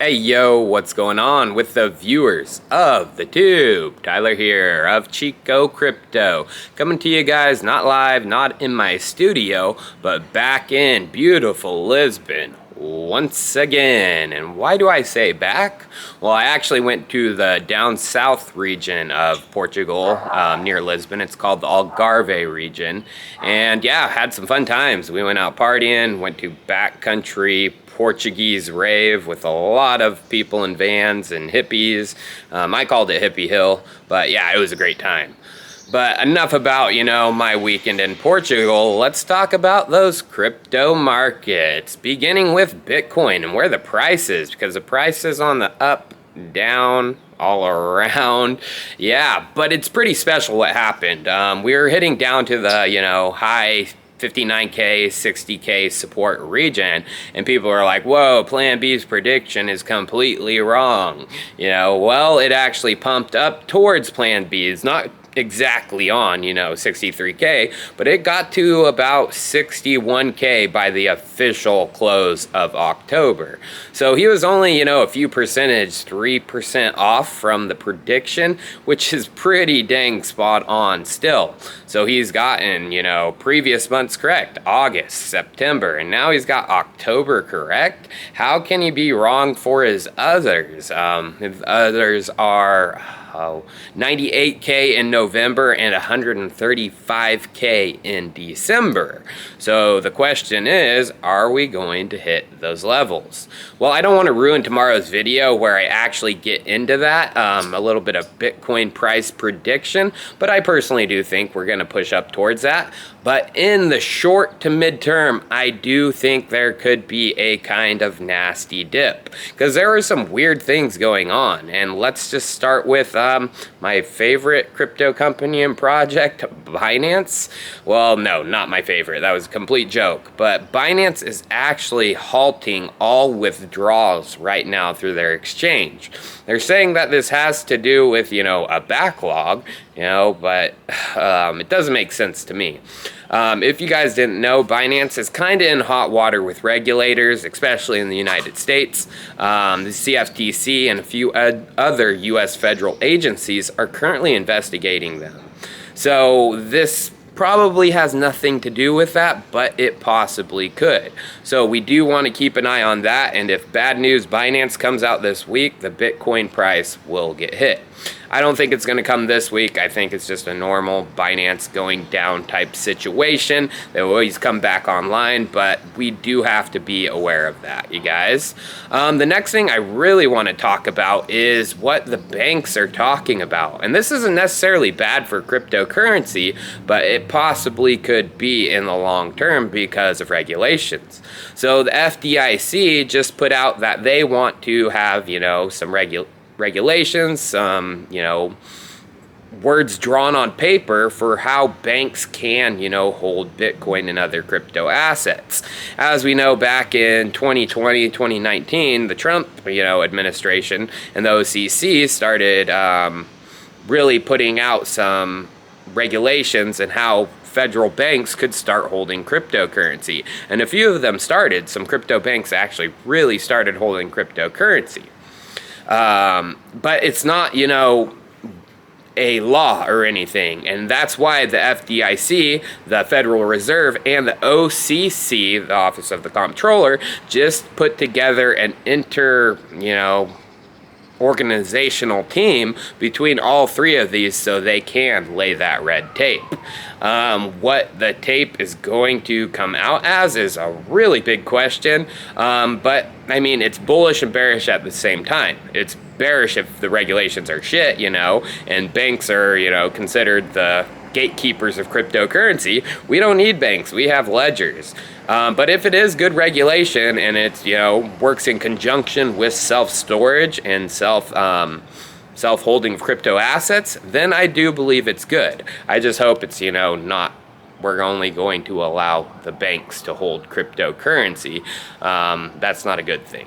Hey yo, what's going on with the viewers of the tube? Tyler here of chicocrypto, coming to you guys not live, not in my studio, but back in beautiful Lisbon once again. And why do I say back? Well, I actually went to the down south region of Portugal, near Lisbon. It's called the Algarve region, and yeah, had some fun times. We went out partying, went to backcountry Portuguese rave with a lot of people in vans and hippies. I called it Hippie Hill, but yeah, it was a great time. But enough about, my weekend in Portugal. Let's talk about those crypto markets, beginning with Bitcoin and where the price is, because the price is on the up, down, all around. Yeah, but it's pretty special what happened. We were hitting down to the, high 59K, 60K support region, and people are like, whoa, Plan B's prediction is completely wrong. Well, it actually pumped up towards Plan B's, not exactly on 63K, but it got to about 61K by the official close of October. So he was only a few percentage, 3% off from the prediction, which is pretty dang spot on still. So he's gotten previous months correct, August, September, and now he's got October correct. How can he be wrong for his others? His others are 98K in November and 135K in December. So the question is, are we going to hit those levels? Well, I don't want to ruin tomorrow's video where I actually get into that, a little bit of Bitcoin price prediction, but I personally do think we're going to push up towards that. But in the short to midterm, I do think there could be a kind of nasty dip, because there are some weird things going on. And let's just start with my favorite crypto company and project, Binance. Well, no, not my favorite. That was a complete joke. But Binance is actually halting all withdrawals right now through their exchange. They're saying that this has to do with, a backlog, but it doesn't make sense to me. If you guys didn't know, Binance is kind of in hot water with regulators, especially in the United States. The CFTC and a few other U.S. federal agencies are currently investigating them. So this probably has nothing to do with that, but it possibly could. So we do want to keep an eye on that, and if bad news Binance comes out this week, the Bitcoin price will get hit. I don't think it's going to come this week. I think it's just a normal Binance going down type situation. They will always come back online, but we do have to be aware of that, you guys. The next thing I really want to talk about is what the banks are talking about. And this isn't necessarily bad for cryptocurrency, but it possibly could be in the long term because of regulations. So the FDIC just put out that they want to have, some regulations, some, words drawn on paper for how banks can, hold Bitcoin and other crypto assets. As we know, back in 2020, 2019, the Trump, administration and the OCC started really putting out some regulations and how federal banks could start holding cryptocurrency. And a few of them started. Some crypto banks actually really started holding cryptocurrency. But it's not, a law or anything. And that's why the FDIC, the Federal Reserve, and the OCC, the Office of the Comptroller, just put together an organizational team between all three of these so they can lay that red tape. What the tape is going to come out as is a really big question, but I mean, it's bullish and bearish at the same time. It's bearish if the regulations are shit, and banks are, considered the gatekeepers of cryptocurrency. We don't need banks. We have ledgers. But if it is good regulation and it's, works in conjunction with self-storage and self-holding of crypto assets, then I do believe it's good. I just hope it's, not we're only going to allow the banks to hold cryptocurrency. That's not a good thing.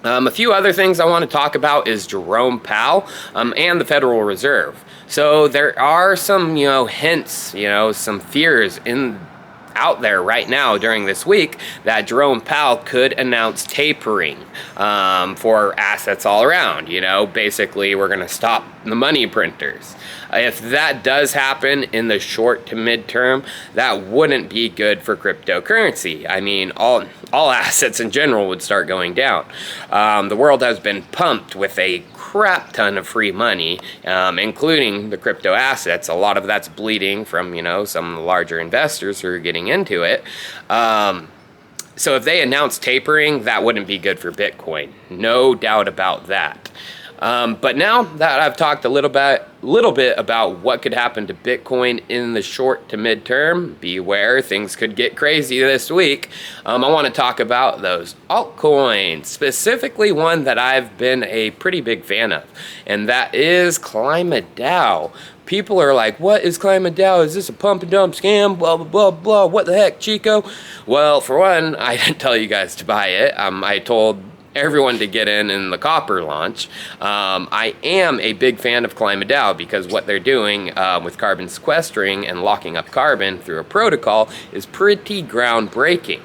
A few other things I want to talk about is Jerome Powell and the Federal Reserve. So there are some, hints, some fears out there right now during this week that Jerome Powell could announce tapering for assets all around. You know, basically we're going to stop the money printers. If that does happen in the short to midterm, that wouldn't be good for cryptocurrency. I mean, all assets in general would start going down. The world has been pumped with a crap ton of free money, including the crypto assets. A lot of that's bleeding from, you know, some of the larger investors who are getting into it. So if they announce tapering, that wouldn't be good for Bitcoin. No doubt about that. But now that I've talked a little bit about what could happen to Bitcoin in the short to midterm, beware, things could get crazy this week. I want to talk about those altcoins, specifically one that I've been a pretty big fan of, and that is ClimaDAO. People are like, what is ClimaDAO? Is this a pump and dump scam? Blah, blah, blah, blah. What the heck, Chico? Well, for one, I didn't tell you guys to buy it. I told everyone to get in the copper launch. I am a big fan of ClimaDAO because what they're doing with carbon sequestering and locking up carbon through a protocol is pretty groundbreaking.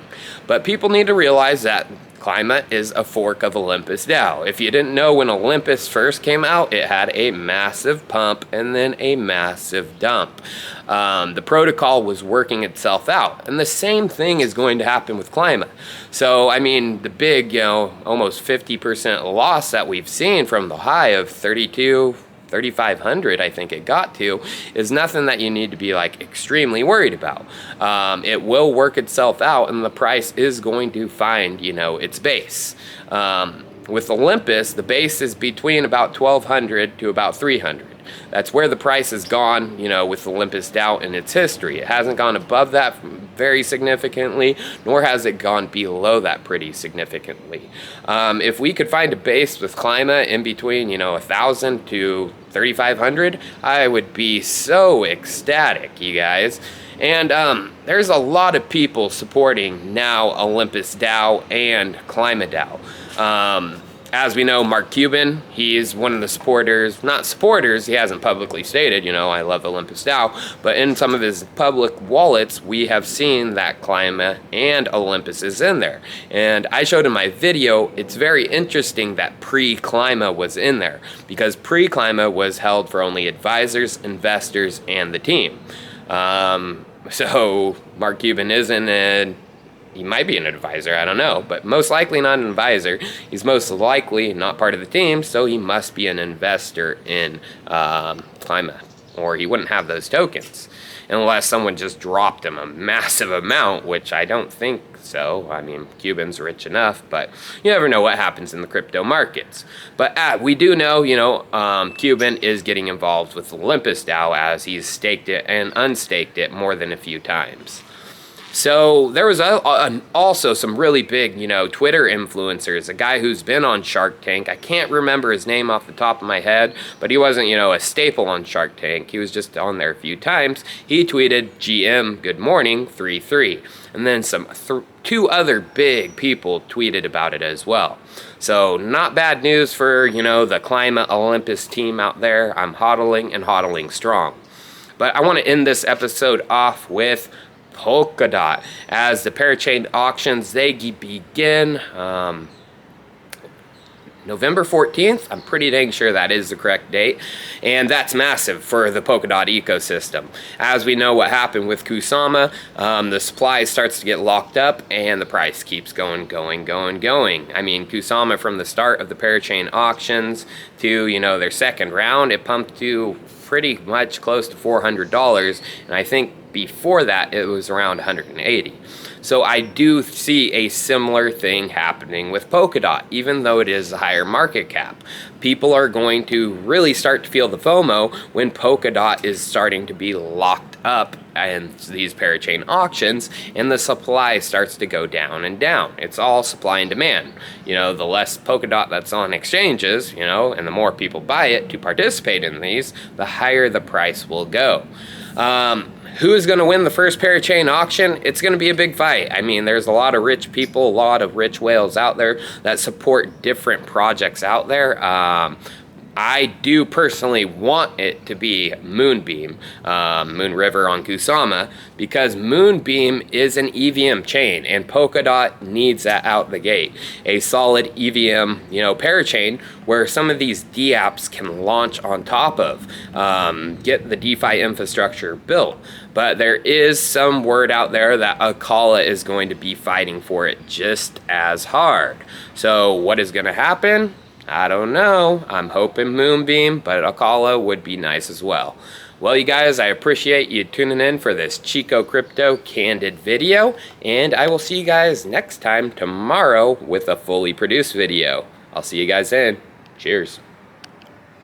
But people need to realize that Clima is a fork of Olympus DAO. If you didn't know, when Olympus first came out, it had a massive pump and then a massive dump. The protocol was working itself out, and the same thing is going to happen with Clima. So, I mean, the big, you know, almost 50% loss that we've seen from the high of 3,500, I think it got to, is nothing that you need to be like extremely worried about. It will work itself out, and the price is going to find, you know, its base. With Olympus, the base is between about 1,200 to about 300. That's where the price has gone, you know, with Olympus DAO in its history. It hasn't gone above that very significantly, nor has it gone below that pretty significantly. If we could find a base with Clima in between, you know, 1,000 to 3,500, I would be so ecstatic, you guys. And there's a lot of people supporting now Olympus DAO and ClimaDAO. As we know, Mark Cuban, he's one of the supporters, not supporters, he hasn't publicly stated, you know, I love Olympus DAO, but in some of his public wallets, we have seen that Clima and Olympus is in there. And I showed in my video, it's very interesting that pre-Clima was in there, because pre-Clima was held for only advisors, investors, and the team. So Mark Cuban isn't in. He might be an advisor, I don't know, but most likely not an advisor. He's most likely not part of the team, so he must be an investor in Clima, or he wouldn't have those tokens, unless someone just dropped him a massive amount, which I don't think so. I mean, Cuban's rich enough, but you never know what happens in the crypto markets. But we do know, you know, Cuban is getting involved with Olympus DAO, as he's staked it and unstaked it more than a few times. So there was also some really big, you know, Twitter influencers, a guy who's been on Shark Tank. I can't remember his name off the top of my head, but he wasn't, you know, a staple on Shark Tank. He was just on there a few times. He tweeted, GM, good morning, 3-3. And then two other big people tweeted about it as well. So not bad news for, you know, the Clima Olympus team out there. I'm hodling and hodling strong. But I want to end this episode off with Polkadot, as the parachain auctions, they begin November 14th. I'm pretty dang sure that is the correct date, and that's massive for the Polkadot ecosystem. As we know what happened with Kusama, the supply starts to get locked up and the price keeps going. I mean, Kusama, from the start of the parachain auctions to, you know, their second round, it pumped to pretty much close to $400, and I think before that it was around 180. So I do see a similar thing happening with Polkadot, even though it is a higher market cap. People are going to really start to feel the FOMO when Polkadot is starting to be locked up in these parachain auctions, and the supply starts to go down and down. It's all supply and demand. You know, the less Polkadot that's on exchanges, you know, and the more people buy it to participate in these, the higher the price will go. Who is going to win the first parachain auction? It's going to be a big fight. I mean, there's a lot of rich people, a lot of rich whales out there that support different projects out there. I do personally want it to be Moonbeam, Moon River on Kusama, because Moonbeam is an EVM chain, and Polkadot needs that out the gate. A solid EVM, parachain where some of these dApps can launch on top of, get the DeFi infrastructure built. But there is some word out there that Akala is going to be fighting for it just as hard. So what is going to happen? I don't know. I'm hoping Moonbeam, but Akala would be nice as well. Well, you guys, I appreciate you tuning in for this Chico Crypto candid video, and I will see you guys next time tomorrow with a fully produced video. I'll see you guys then. Cheers.